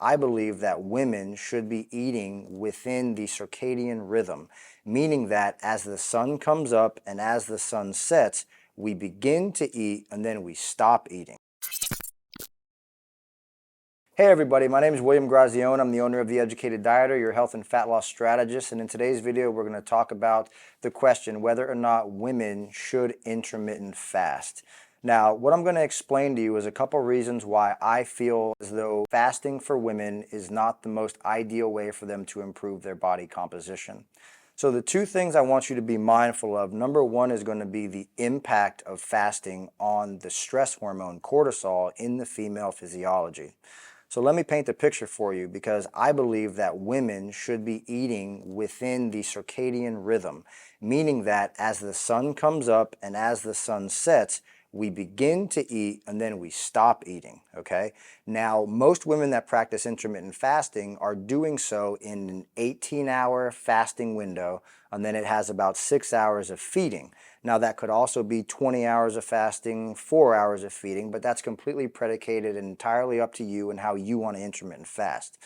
I believe that women should be eating within the circadian rhythm, meaning that as the sun comes up and as the sun sets, we begin to eat and then we stop eating. Hey everybody, my name is William Grazione. I'm the owner of The Educated Dieter, your health and fat loss strategist, and in today's video we're going to talk about the question whether or not women should intermittent fast. Now, what I'm going to explain to you is a couple reasons why I feel as though fasting for women is not the most ideal way for them to improve their body composition. So the two things I want you to be mindful of, number one is going to be the impact of fasting on the stress hormone cortisol in the female physiology. So let me paint the picture for you, because I believe that women should be eating within the circadian rhythm, meaning that as the sun comes up and as the sun sets, we begin to eat and then we stop eating, okay? Now, most women that practice intermittent fasting are doing so in an 18-hour fasting window, and then it has about 6 hours of feeding. Now, that could also be 20 hours of fasting, 4 hours of feeding, but that's completely predicated and entirely up to you and how you want to intermittent fast.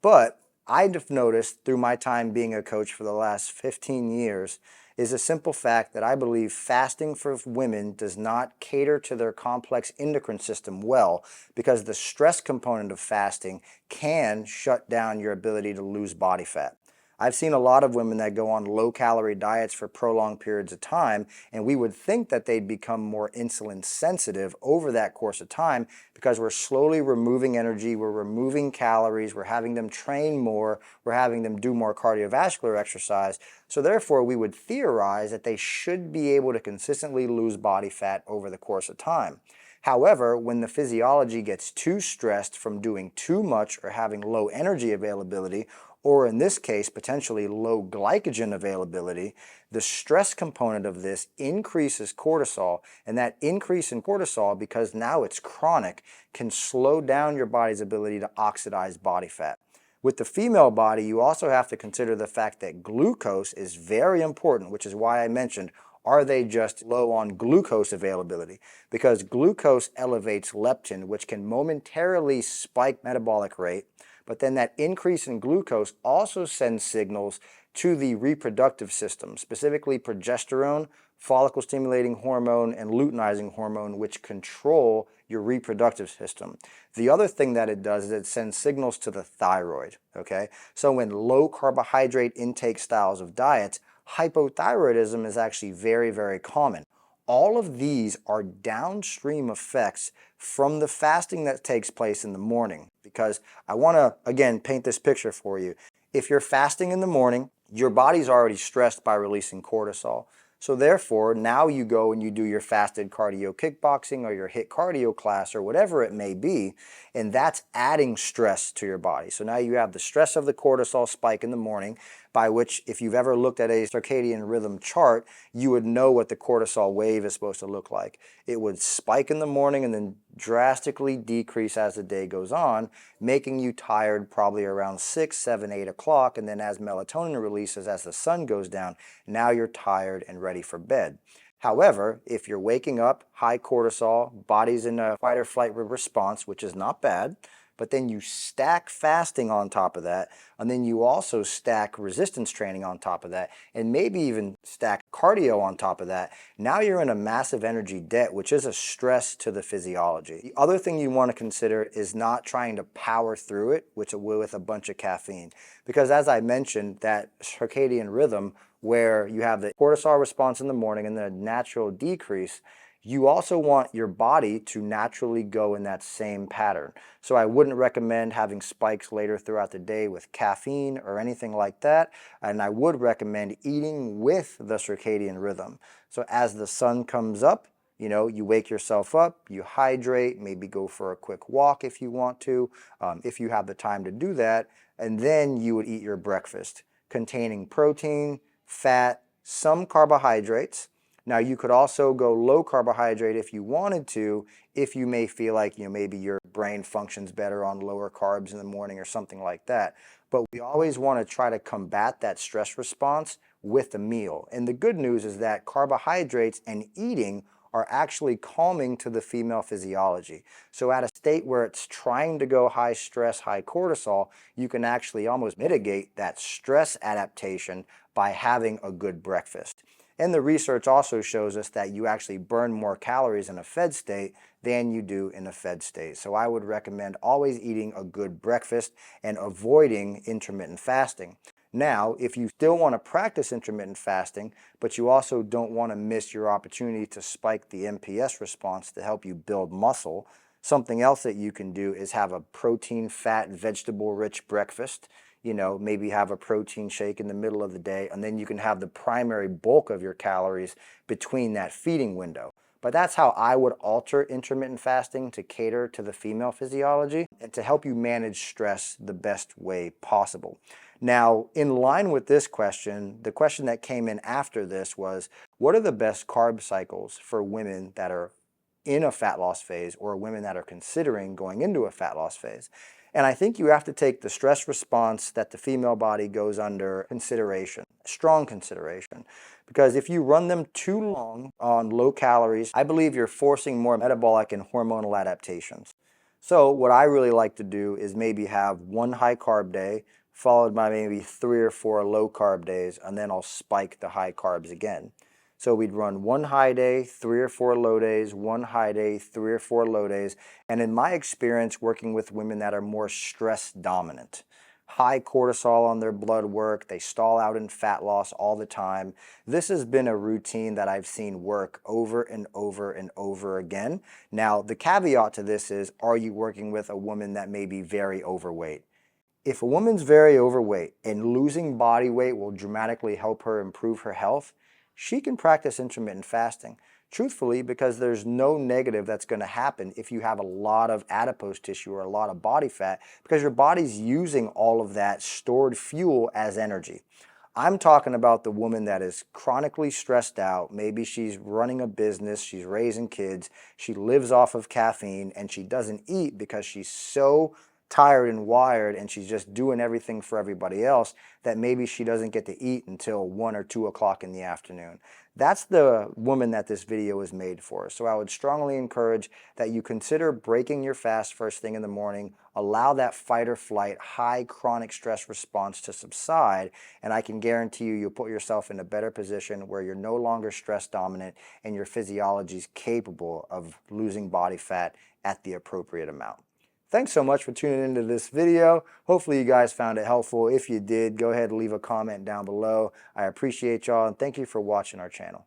But I've noticed through my time being a coach for the last 15 years is a simple fact that I believe fasting for women does not cater to their complex endocrine system well, because the stress component of fasting can shut down your ability to lose body fat. I've seen a lot of women that go on low-calorie diets for prolonged periods of time, and we would think that they'd become more insulin sensitive over that course of time because we're slowly removing energy, we're removing calories, we're having them train more, we're having them do more cardiovascular exercise. So therefore, we would theorize that they should be able to consistently lose body fat over the course of time. However, when the physiology gets too stressed from doing too much or having low energy availability, or in this case, potentially low glycogen availability, the stress component of this increases cortisol, and that increase in cortisol, because now it's chronic, can slow down your body's ability to oxidize body fat. With the female body, you also have to consider the fact that glucose is very important, which is why I mentioned, are they just low on glucose availability? Because glucose elevates leptin, which can momentarily spike metabolic rate, but then that increase in glucose also sends signals to the reproductive system, specifically progesterone, follicle stimulating hormone, and luteinizing hormone, which control your reproductive system. The other thing that it does is it sends signals to the thyroid, okay? So in low carbohydrate intake styles of diets, hypothyroidism is actually very, very common. All of these are downstream effects from the fasting that takes place in the morning, because I want to, again, paint this picture for you. If you're fasting in the morning, your body's already stressed by releasing cortisol. So therefore, now you go and you do your fasted cardio kickboxing or your HIIT cardio class or whatever it may be, and that's adding stress to your body. So now you have the stress of the cortisol spike in the morning, by which if you've ever looked at a circadian rhythm chart, you would know what the cortisol wave is supposed to look like. It would spike in the morning and then drastically decrease as the day goes on, making you tired probably around 6, 7, 8 o'clock, and then as melatonin releases as the sun goes down, now you're tired and ready for bed. However, if you're waking up, high cortisol, body's in a fight or flight response, which is not bad, but then you stack fasting on top of that, and then you also stack resistance training on top of that, and maybe even stack cardio on top of that, now you're in a massive energy debt, which is a stress to the physiology. The other thing you want to consider is not trying to power through it with a bunch of caffeine, because as I mentioned, that circadian rhythm where you have the cortisol response in the morning and then a natural decrease, you also want your body to naturally go in that same pattern. So I wouldn't recommend having spikes later throughout the day with caffeine or anything like that. And I would recommend eating with the circadian rhythm. So as the sun comes up, you wake yourself up, you hydrate, maybe go for a quick walk if you want to, if you have the time to do that. And then you would eat your breakfast containing protein, fat, some carbohydrates. Now you could also go low carbohydrate if you wanted to, if you may feel like maybe your brain functions better on lower carbs in the morning or something like that. But we always want to try to combat that stress response with a meal. And the good news is that carbohydrates and eating are actually calming to the female physiology. So at a state where it's trying to go high stress, high cortisol, you can actually almost mitigate that stress adaptation by having a good breakfast. And the research also shows us that you actually burn more calories in a fed state than you do in a fed state. So I would recommend always eating a good breakfast and avoiding intermittent fasting. Now, if you still want to practice intermittent fasting, but you also don't want to miss your opportunity to spike the MPS response to help you build muscle, something else that you can do is have a protein, fat, vegetable-rich breakfast. Maybe have a protein shake in the middle of the day, and then you can have the primary bulk of your calories between that feeding window. But that's how I would alter intermittent fasting to cater to the female physiology and to help you manage stress the best way possible. Now, in line with this question, the question that came in after this was, what are the best carb cycles for women that are in a fat loss phase or women that are considering going into a fat loss phase? And I think you have to take the stress response that the female body goes under consideration, strong consideration. Because if you run them too long on low calories, I believe you're forcing more metabolic and hormonal adaptations. So what I really like to do is maybe have one high carb day, followed by maybe 3 or 4 low carb days, and then I'll spike the high carbs again. So we'd run one high day, 3 or 4 low days, one high day, 3 or 4 low days. And in my experience working with women that are more stress dominant, high cortisol on their blood work, they stall out in fat loss all the time. This has been a routine that I've seen work over and over and over again. Now, the caveat to this is, are you working with a woman that may be very overweight? If a woman's very overweight and losing body weight will dramatically help her improve her health, she can practice intermittent fasting. Truthfully, because there's no negative that's going to happen if you have a lot of adipose tissue or a lot of body fat, because your body's using all of that stored fuel as energy. I'm talking about the woman that is chronically stressed out. Maybe she's running a business, she's raising kids, she lives off of caffeine, and she doesn't eat because she's so tired and wired and she's just doing everything for everybody else that maybe she doesn't get to eat until 1 or 2 o'clock in the afternoon. That's the woman that this video is made for. So I would strongly encourage that you consider breaking your fast first thing in the morning, allow that fight or flight high chronic stress response to subside, and I can guarantee you you'll put yourself in a better position where you're no longer stress dominant and your physiology is capable of losing body fat at the appropriate amount. Thanks so much for tuning into this video. Hopefully you guys found it helpful. If you did, go ahead and leave a comment down below. I appreciate y'all and thank you for watching our channel.